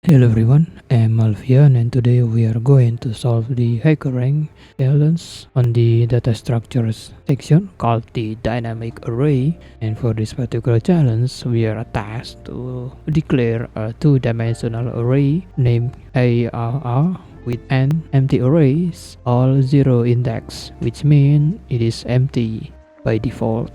Hello everyone, I'm Alfian and today we are going to solve the Hackerrank challenge on the data structures section called the dynamic array. And for this particular challenge, we are tasked to declare a two-dimensional array named ARR with n empty arrays, all zero index, which means it is empty by default.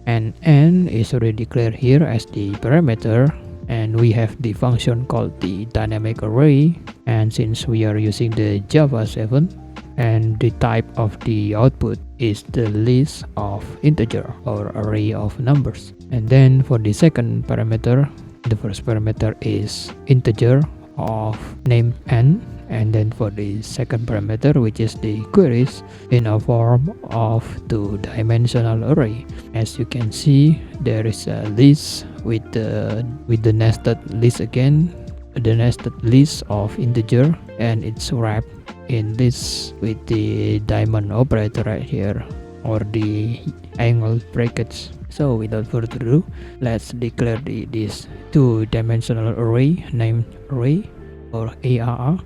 And n is already declared here as the parameter, and we have the function called the dynamic array. And since we are using the Java 7 and the type of the output is the list of integer or array of numbers. And then for the second parameter, the first parameter is integer of name n, and then for the second parameter, which is the queries, in a form of two-dimensional array. As you can see, there is a list with the nested list again, the nested list of integer, and it's wrapped in this with the diamond operator right here, or the angle brackets. So without further ado, let's declare this two-dimensional array named array or ARR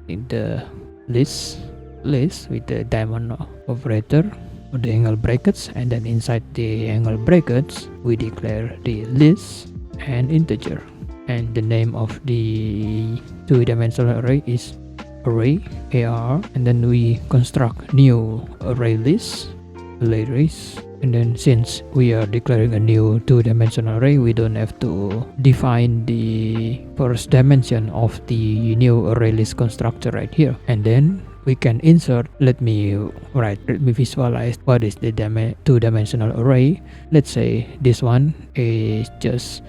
in the list with the diamond operator or the angle brackets, and then inside the angle brackets we declare the list and integer, and the name of the two-dimensional array is array ARR. And then we construct new array list, and then since we are declaring a new two-dimensional array, we don't have to define the first dimension of the new array list constructor right here. And then we can insert, let me visualize what is the two-dimensional array. Let's say this one is just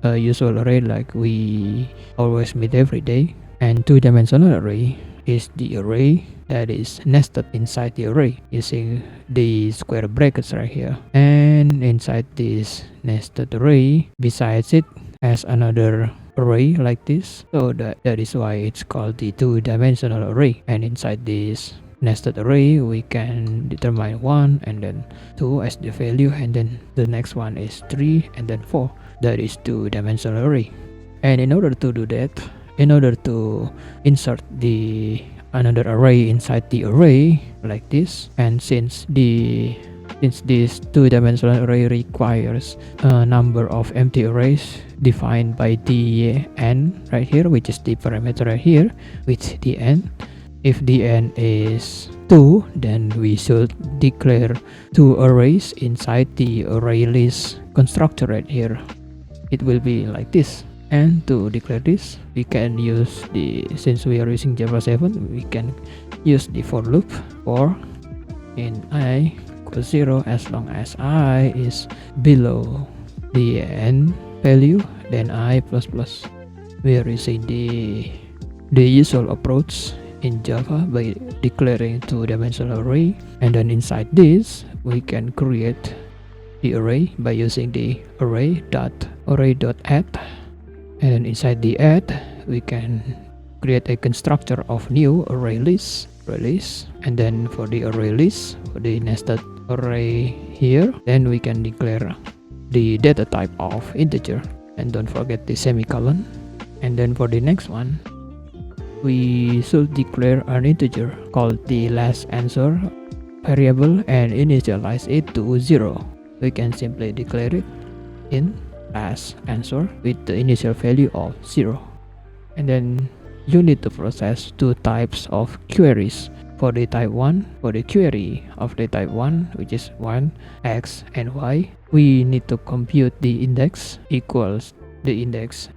a usual array like we always meet every day, and two-dimensional array is the array that is nested inside the array using the square brackets right here. And inside this nested array, besides it, has another array like this. So that is why it's called the two-dimensional array. And inside this nested array, we can determine 1 and then 2 as the value, and then the next one is 3 and then 4. That is two-dimensional array. And in order to do that, in order to insert the another array inside the array like this, and since this two-dimensional array requires a number of empty arrays defined by the n right here, which is the parameter right here with the n. If the n is 2, then we should declare two arrays inside the array list constructor right here. It will be like this. And to declare this, we can use since we are using Java 7, we can use the for loop for in I equals 0 as long as I is below the n value, then I plus plus. We are using the usual approach in Java by declaring two-dimensional array, and then inside this we can create the array by using the ArrayList.add. And then inside the add, we can create a constructor of new array list. And then for the array list, for the nested array here, then we can declare the data type of integer. And don't forget the semicolon. And then for the next one, we should declare an integer called the last answer variable and initialize it to 0. We can simply declare it in as answer with the initial value of 0. And then you need to process two types of queries. For the type 1, for the query of the type 1, which is 1, x and y, we need to compute the index equals the index.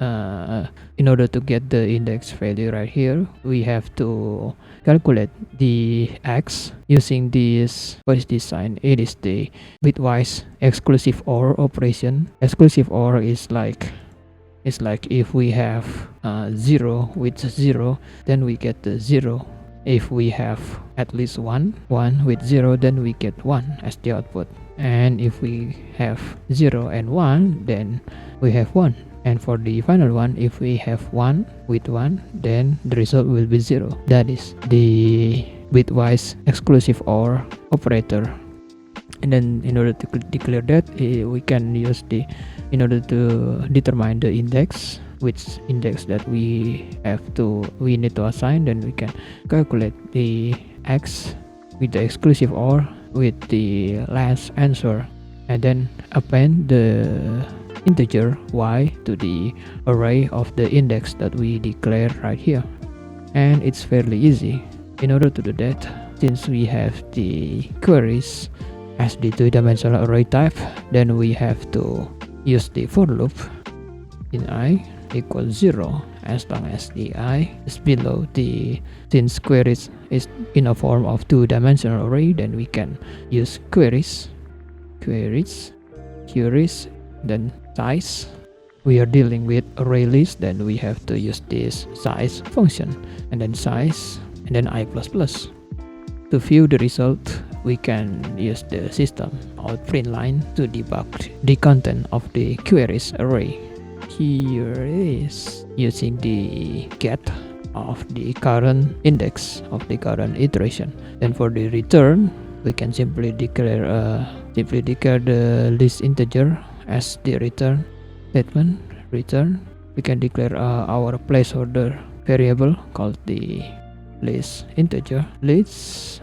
In order to get the index value right here, we have to calculate the x using this, what is this sign? It is the bitwise exclusive OR operation. Exclusive OR is like if we have 0 with 0, then we get the 0. If we have at least 1 with 0, then we get 1 as the output. And if we have 0 and 1, then we have 1. And for the final one, if we have 1 with 1, then the result will be 0. That is the bitwise exclusive OR operator. And then in order to declare that, we can use in order to determine the index, which index that we need to assign, then we can calculate the x with the exclusive OR with the last answer, and then append the integer y to the array of the index that we declare right here. And it's fairly easy. In order to do that, since we have the queries as the two-dimensional array type, then we have to use the for loop in I equals 0 as long as the I is below the, since queries is in a form of two-dimensional array, then we can use queries, then size. We are dealing with array list, then we have to use this size function, and then size, and then I++. To view the result, we can use the system out print line to debug the content of the queries array. Here is using the get of the current index of the current iteration. Then for the return, we can simply declare the list integer as the return statement. Return, we can declare our placeholder variable called the list integer. It's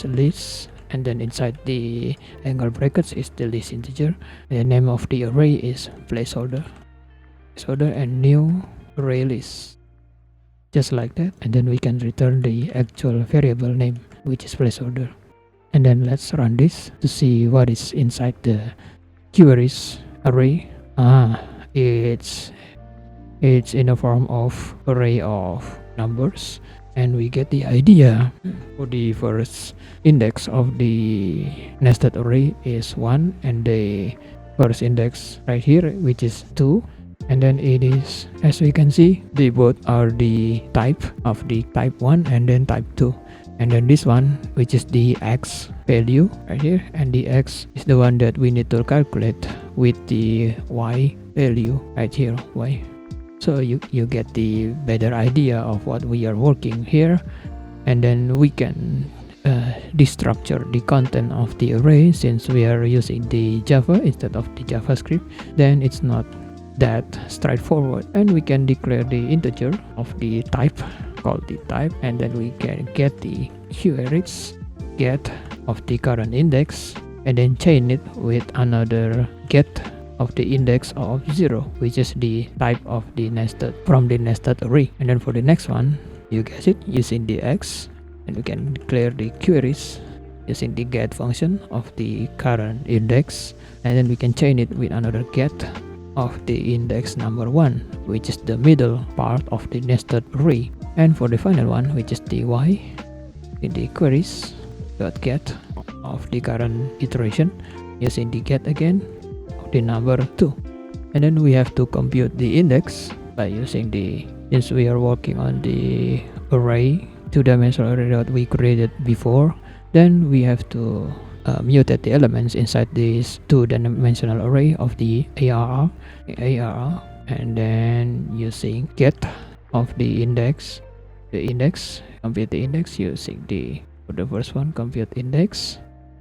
list, and then inside the angle brackets is the list integer. The name of the array is placeholder, and new array list, just like that. And then we can return the actual variable name, which is placeholder. And then let's run this to see what is inside the queries array. It's in a form of array of numbers, and we get the idea. For the first index of the nested array is 1, and the first index right here, which is 2, and then it is, as we can see, they both are the type of the type 1 and then type 2. And then this one, which is the x value right here, and the x is the one that we need to calculate with the y value right here, y. So you get the better idea of what we are working here. And then we can destructure the content of the array. Since we are using the Java instead of the JavaScript, then it's not that straightforward. And we can declare the integer of the type called the type, and then we can get the queries get of the current index, and then chain it with another get of the index of 0, which is the type of the nested from the nested array. And then for the next one, you guess it, using the x, and we can declare the queries using the get function of the current index, and then we can chain it with another get of the index number 1, which is the middle part of the nested array. And for the final one, which is the y, in the queries.get of the current iteration, using the get again of the number 2. And then we have to compute the index by using the, since we are working on the array, two-dimensional array that we created before, then we have to mutate the elements inside this two-dimensional array of the ARR, and then using get of the index, compute the index using the, for the first one, compute index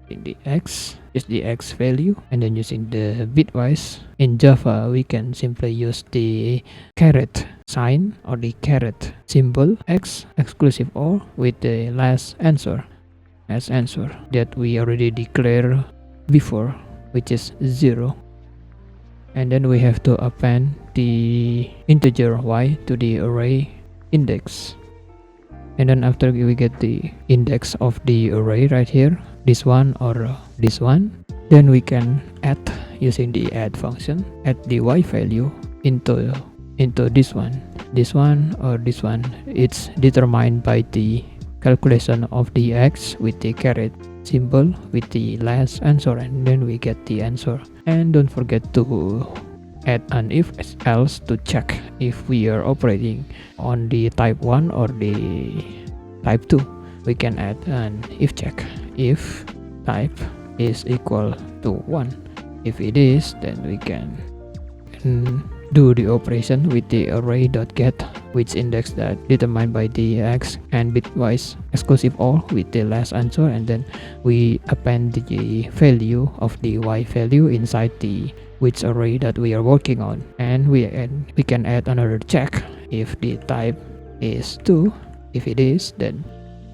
in the x is the x value, and then using the bitwise. In Java, we can simply use the caret sign or the caret symbol x exclusive OR with the last answer as answer that we already declared before, which is 0. And then we have to append the integer y to the array index. And then after we get the index of the array right here, this one or this one, then we can add using the add function, add the y value into this one or this one. It's determined by the calculation of the x with the caret symbol with the last answer, and then we get the answer. And don't forget to add an if else to check if we are operating on the type 1 or the type 2. We can add an if check if type is equal to 1. If it is, then we can do the operation with the ArrayList.get which index that determined by the X and bitwise exclusive OR with the last answer, and then we append the value of the Y value inside the which array that we are working on, and we can add another check if the type is 2. If it is, then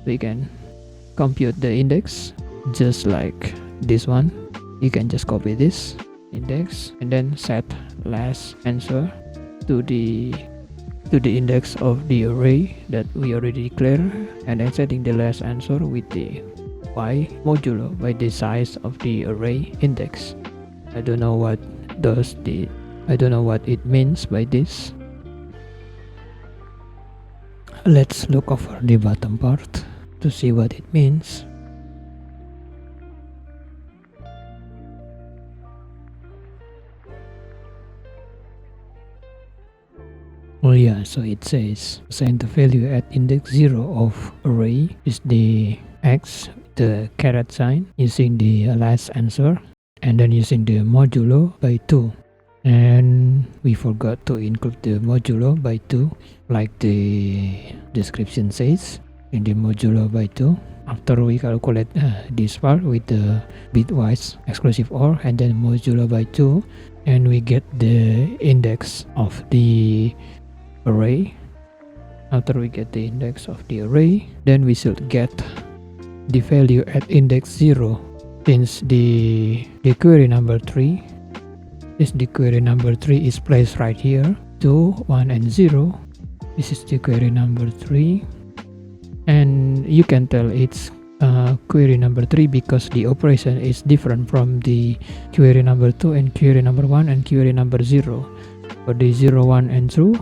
we can compute the index just like this one. You can just copy this index and then set last answer to the index of the array that we already declared, and then setting the last answer with the Y modulo by the size of the array index. I don't know what it means by this. Let's look over the bottom part to see what it means. Oh yeah, so it says assign the value at index 0 of array is the X, the caret sign, using the last answer, and then using the modulo by 2. And we forgot to include the modulo by 2 like the description says in the modulo by 2. After we calculate this part with the bitwise exclusive OR and then modulo by 2, and we get the index of the array. After we get the index of the array, then we should get the value at index 0, since the query number 3 is placed right here. 2, 1 and 0. This is the query number 3, and you can tell it's query number 3 because the operation is different from the query number 2 and query number 1 and query number 0. For the 0, 1 and 2,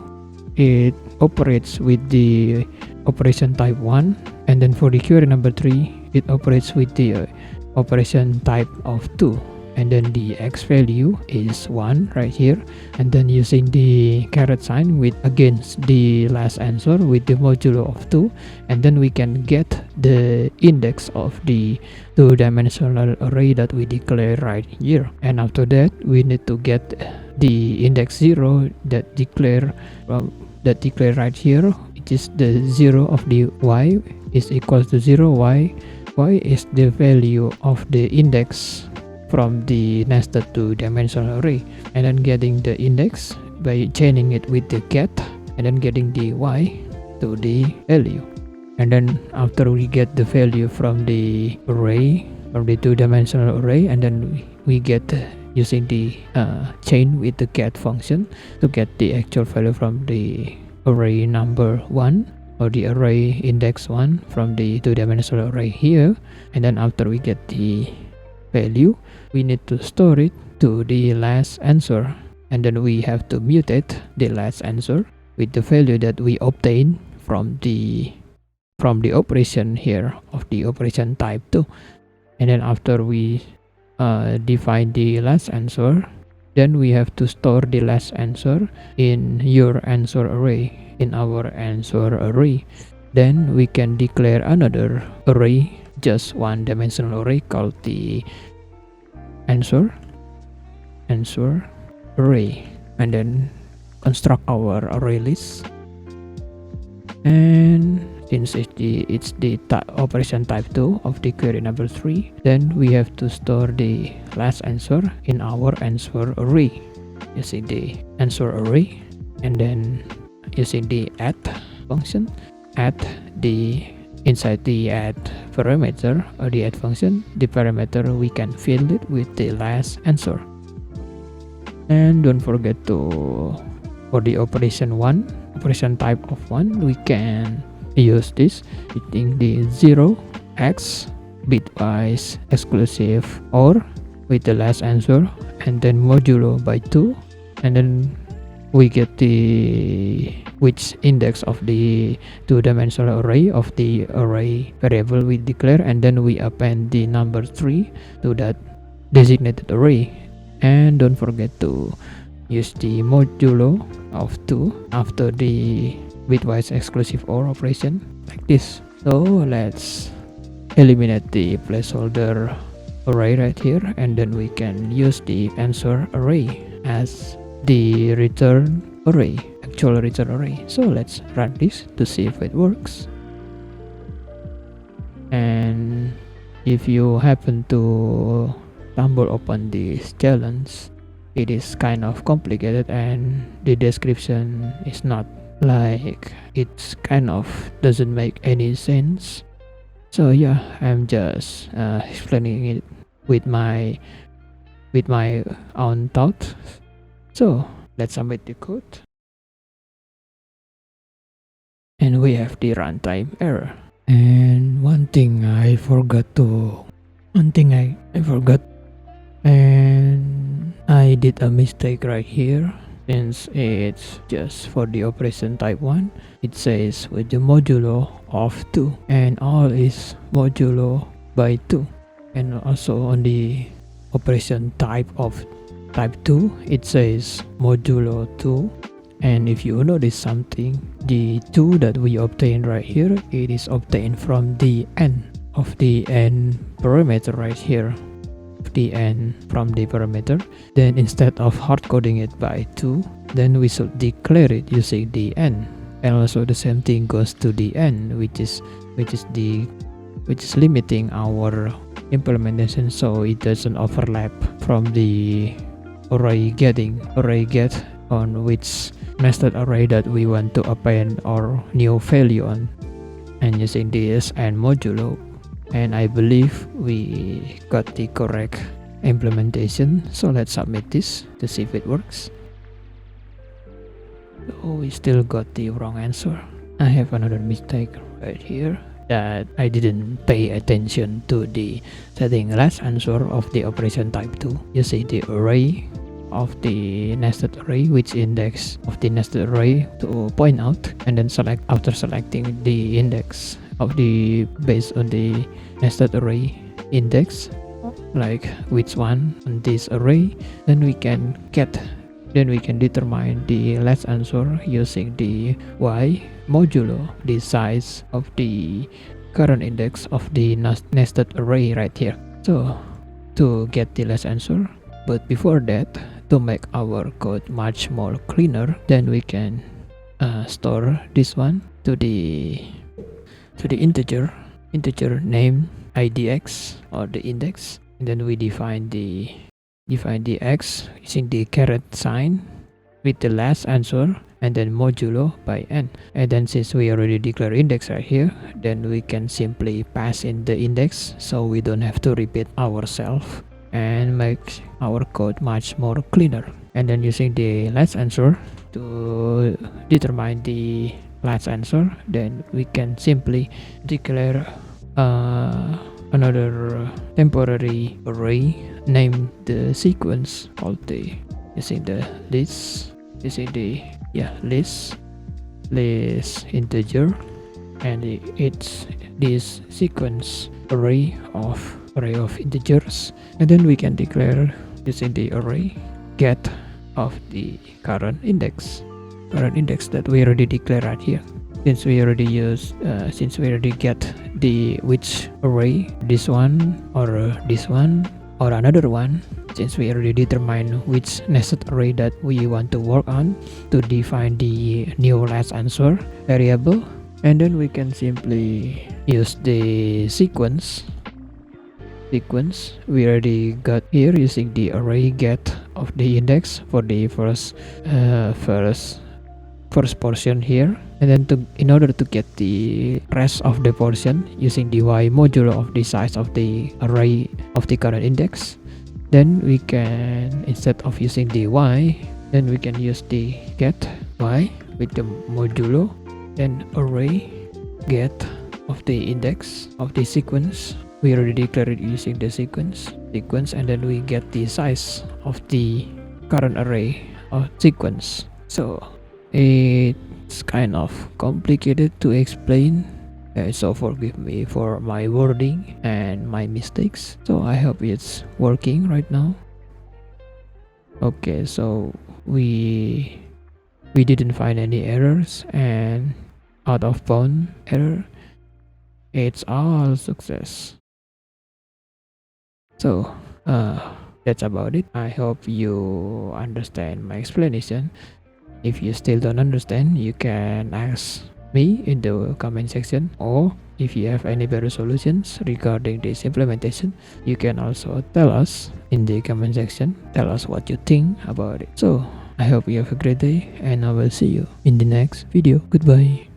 it operates with the operation type 1, and then for the query number 3, it operates with the operation type of 2, and then the X value is 1 right here, and then using the caret sign with against the last answer with the modulo of 2, and then we can get the index of the two-dimensional array that we declare right here. And after that, we need to get the index 0 that declare right here, which is the 0 of the Y is equals to 0. Y is the value of the index from the nested two-dimensional array, and then getting the index by chaining it with the get, and then getting the Y to the value. And then after we get the value from the array, from the two-dimensional array, and then we get using the chain with the get function to get the actual value from the array number 1 or the array index 1 from the two-dimensional array here. And then after we get the value, we need to store it to the last answer, and then we have to mutate the last answer with the value that we obtain from the operation here of the operation type 2. And then after we define the last answer, then we have to store the last answer in your answer array, in our answer array. Then we can declare another array, just one-dimensional array called the answer array, and then construct our array list. And since it's the operation type 2 of the query number 3, then we have to store the last answer in our answer array using the answer array, and then using the add function, add the inside the add parameter or the add function, the parameter we can fill it with the last answer. And don't forget to, for the operation 1, operation type of 1, we can use this using the 0x bitwise exclusive OR with the last answer, and then modulo by 2, and then we get the which index of the two-dimensional array of the array variable we declare, and then we append the number 3 to that designated array. And don't forget to use the modulo of 2 after the bitwise exclusive OR operation like this. So let's eliminate the placeholder array right here, and then we can use the answer array as the return array. actual return array. So let's run this to see if it works. And if you happen to stumble upon this challenge, it is kind of complicated and the description is not like, it's kind of doesn't make any sense. So yeah, I'm just explaining it with my own thought. So let's submit the code, and we have the runtime error. And one thing I forgot, and I did a mistake right here. Since it's just for the operation type 1, it says with the modulo of 2, and all is modulo by 2. And also on the operation type of type 2, it says modulo 2. And if you notice something, the 2 that we obtained right here, it is obtained from the n of the n parameter right here, the n from the parameter. Then instead of hard coding it by 2, then we should declare it using the n. And also the same thing goes to the n, which is limiting our implementation so it doesn't overlap from the array get on which nested array that we want to append our new value on, and using this and modulo. And I believe we got the correct implementation, so let's submit this to see if it works. So we still got the wrong answer. I have another mistake right here, that I didn't pay attention to the setting last answer of the operation type 2. You see the array of the nested array, which index of the nested array to point out, and then select after selecting the index of the based on the nested array index, like which one on this array, then we can determine the last answer using the y modulo the size of the current index of the nested array right here. So to get the last answer, but before that, to make our code much more cleaner, then we can store this one to the integer name idx or the index, and then we define the x using the caret sign with the last answer, and then modulo by n. And then since we already declare index right here, then we can simply pass in the index, so we don't have to repeat ourselves and make our code much more cleaner. And then using the last answer to determine the last answer, then we can simply declare another temporary array, name the sequence called the using the list integer, and it's this sequence array of integers. And then we can declare using the array get of the current index that we already declared right here. Since we already get the which array, this one or another one, since we already determined which nested array that we want to work on, to define the new last answer variable. And then we can simply use the sequence we already got here using the array get of the index for the first portion here. And then in order to get the rest of the portion using the y modulo of the size of the array of the current index, then we can, instead of using the y, then we can use the get y with the modulo and array get of the index of the sequence. We already declared it using the sequence, and then we get the size of the current array of sequence. So it's kind of complicated to explain, so forgive me for my wording and my mistakes. So I hope it's working right now. Okay, so we didn't find any errors, and out of bound error, it's all success. So that's about it. I hope you understand my explanation. If you still don't understand, you can ask me in the comment section, or if you have any better solutions regarding this implementation, you can also tell us in the comment section. Tell us what you think about it. So I hope you have a great day, and I will see you in the next video. Goodbye.